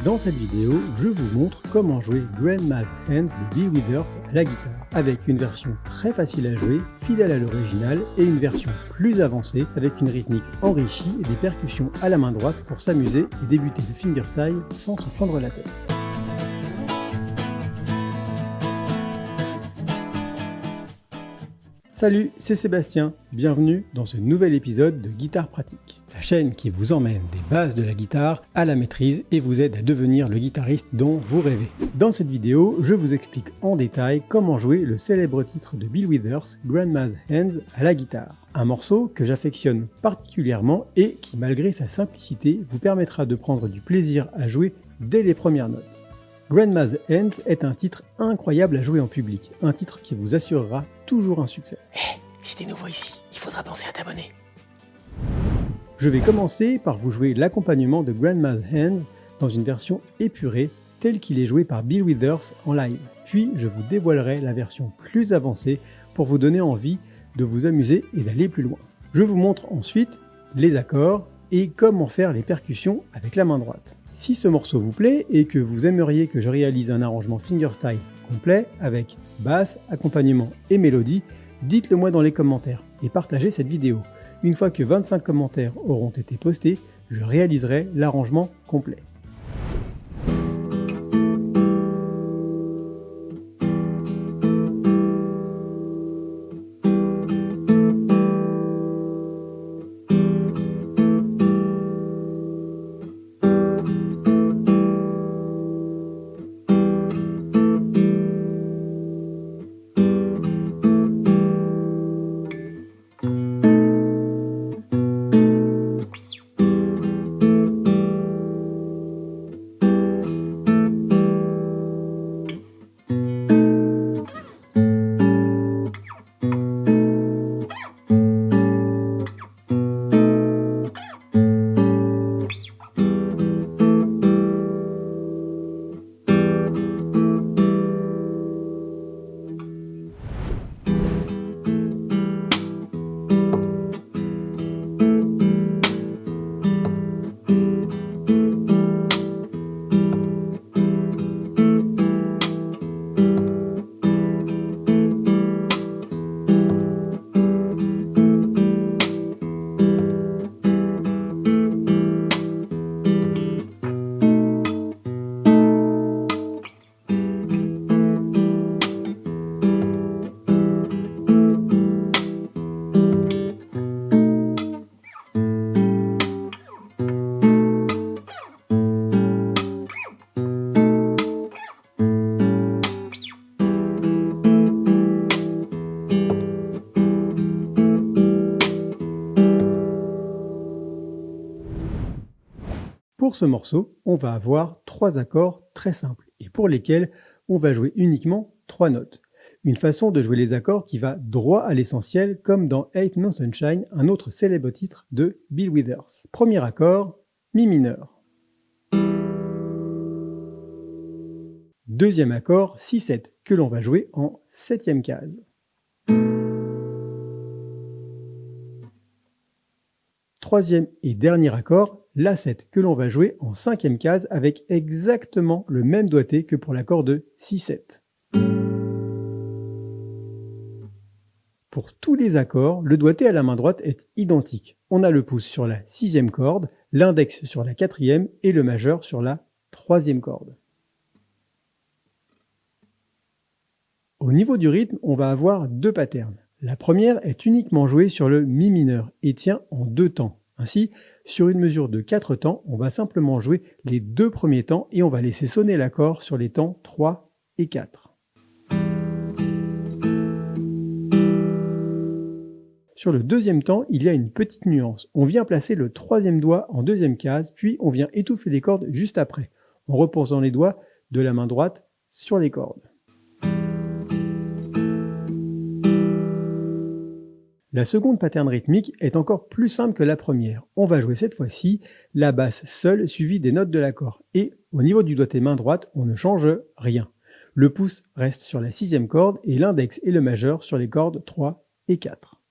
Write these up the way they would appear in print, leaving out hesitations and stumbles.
Dans cette vidéo, je vous montre comment jouer Grandma's Hands de Bill Withers à la guitare, avec une version très facile à jouer, fidèle à l'original, et une version plus avancée, avec une rythmique enrichie et des percussions à la main droite pour s'amuser et débuter le fingerstyle sans se prendre la tête. Salut, c'est Sébastien, bienvenue dans ce nouvel épisode de Guitare Pratique, la chaîne qui vous emmène des bases de la guitare à la maîtrise et vous aide à devenir le guitariste dont vous rêvez. Dans cette vidéo, je vous explique en détail comment jouer le célèbre titre de Bill Withers, Grandma's Hands à la guitare. Un morceau que j'affectionne particulièrement et qui, malgré sa simplicité, vous permettra de prendre du plaisir à jouer dès les premières notes. Grandma's Hands est un titre incroyable à jouer en public, un titre qui vous assurera toujours un succès. Si t'es nouveau ici, il faudra penser à t'abonner. Je vais commencer par vous jouer l'accompagnement de Grandma's Hands dans une version épurée, telle qu'il est joué par Bill Withers en live. Puis je vous dévoilerai la version plus avancée pour vous donner envie de vous amuser et d'aller plus loin. Je vous montre ensuite les accords et comment faire les percussions avec la main droite. Si ce morceau vous plaît et que vous aimeriez que je réalise un arrangement fingerstyle complet avec basse, accompagnement et mélodie, dites-le moi dans les commentaires et partagez cette vidéo. Une fois que 25 commentaires auront été postés, je réaliserai l'arrangement complet. Pour ce morceau, on va avoir 3 accords très simples et pour lesquels on va jouer uniquement 3 notes. Une façon de jouer les accords qui va droit à l'essentiel comme dans Ain't No Sunshine, un autre célèbre titre de Bill Withers. Premier accord, Mi mineur. Deuxième accord, Si7, que l'on va jouer en 7e case. Troisième et dernier accord, La7, que l'on va jouer en 5e case avec exactement le même doigté que pour l'accord de Si7. Pour tous les accords, le doigté à la main droite est identique. On a le pouce sur la 6e corde, l'index sur la 4e et le majeur sur la 3e corde. Au niveau du rythme, on va avoir 2 patterns. La première est uniquement jouée sur le Mi mineur et tient en 2 temps. Ainsi, sur une mesure de 4 temps, on va simplement jouer les 2 premiers temps et on va laisser sonner l'accord sur les temps 3 et 4. Sur le deuxième temps, il y a une petite nuance. On vient placer le 3e doigt en 2e case, puis on vient étouffer les cordes juste après, en reposant les doigts de la main droite sur les cordes. La seconde pattern rythmique est encore plus simple que la première. On va jouer cette fois-ci la basse seule suivie des notes de l'accord. Et au niveau du doigté main droite, on ne change rien. Le pouce reste sur la 6e corde et l'index et le majeur sur les cordes 3 et 4.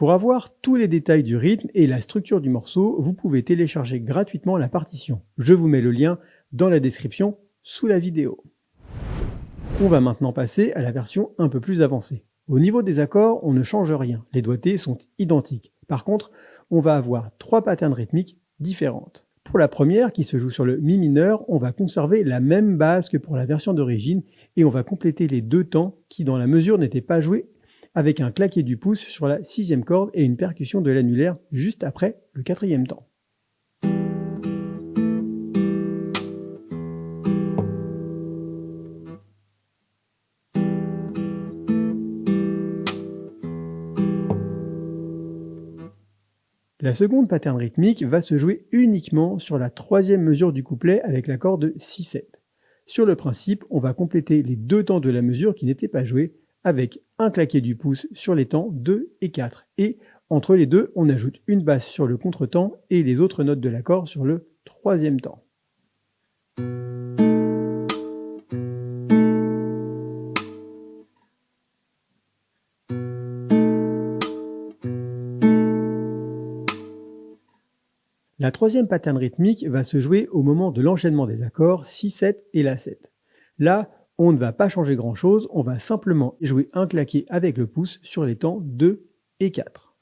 Pour avoir tous les détails du rythme et la structure du morceau, vous pouvez télécharger gratuitement la partition. Je vous mets le lien dans la description sous la vidéo. On va maintenant passer à la version un peu plus avancée. Au niveau des accords, on ne change rien, les doigtés sont identiques. Par contre, on va avoir 3 patterns rythmiques différentes. Pour la première, qui se joue sur le mi mineur, on va conserver la même base que pour la version d'origine et on va compléter les 2 temps qui, dans la mesure, n'étaient pas joués avec un claquet du pouce sur la 6e corde et une percussion de l'annulaire juste après le 4e temps. La seconde pattern rythmique va se jouer uniquement sur la 3e mesure du couplet avec l'accord de Si-7. Sur le principe, on va compléter les 2 temps de la mesure qui n'étaient pas joués avec un claquet du pouce sur les temps 2 et 4. Et entre les deux, on ajoute une basse sur le contretemps et les autres notes de l'accord sur le 3e temps. La 3e pattern rythmique va se jouer au moment de l'enchaînement des accords Si-7 et La-7. Là, on ne va pas changer grand chose, on va simplement jouer un claquet avec le pouce sur les temps 2 et 4.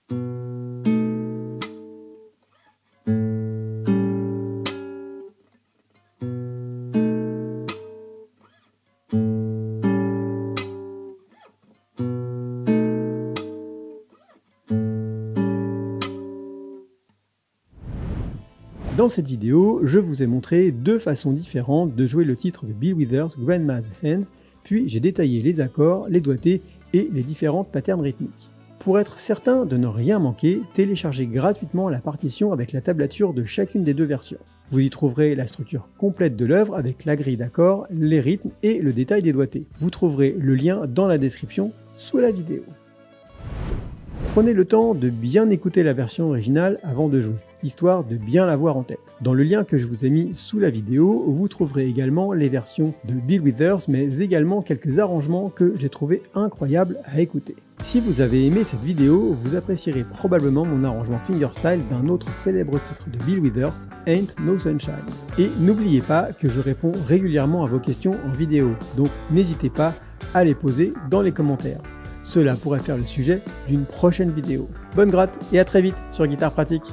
Dans cette vidéo, je vous ai montré 2 façons différentes de jouer le titre de Bill Withers, Grandma's Hands, puis j'ai détaillé les accords, les doigtés et les différentes patterns rythmiques. Pour être certain de ne rien manquer, téléchargez gratuitement la partition avec la tablature de chacune des 2 versions. Vous y trouverez la structure complète de l'œuvre avec la grille d'accords, les rythmes et le détail des doigtés. Vous trouverez le lien dans la description sous la vidéo. Prenez le temps de bien écouter la version originale avant de jouer, histoire de bien l'avoir en tête. Dans le lien que je vous ai mis sous la vidéo, vous trouverez également les versions de Bill Withers, mais également quelques arrangements que j'ai trouvé incroyables à écouter. Si vous avez aimé cette vidéo, vous apprécierez probablement mon arrangement fingerstyle d'un autre célèbre titre de Bill Withers, Ain't No Sunshine. Et n'oubliez pas que je réponds régulièrement à vos questions en vidéo, donc n'hésitez pas à les poser dans les commentaires. Cela pourrait faire le sujet d'une prochaine vidéo. Bonne gratte et à très vite sur Guitare Pratique.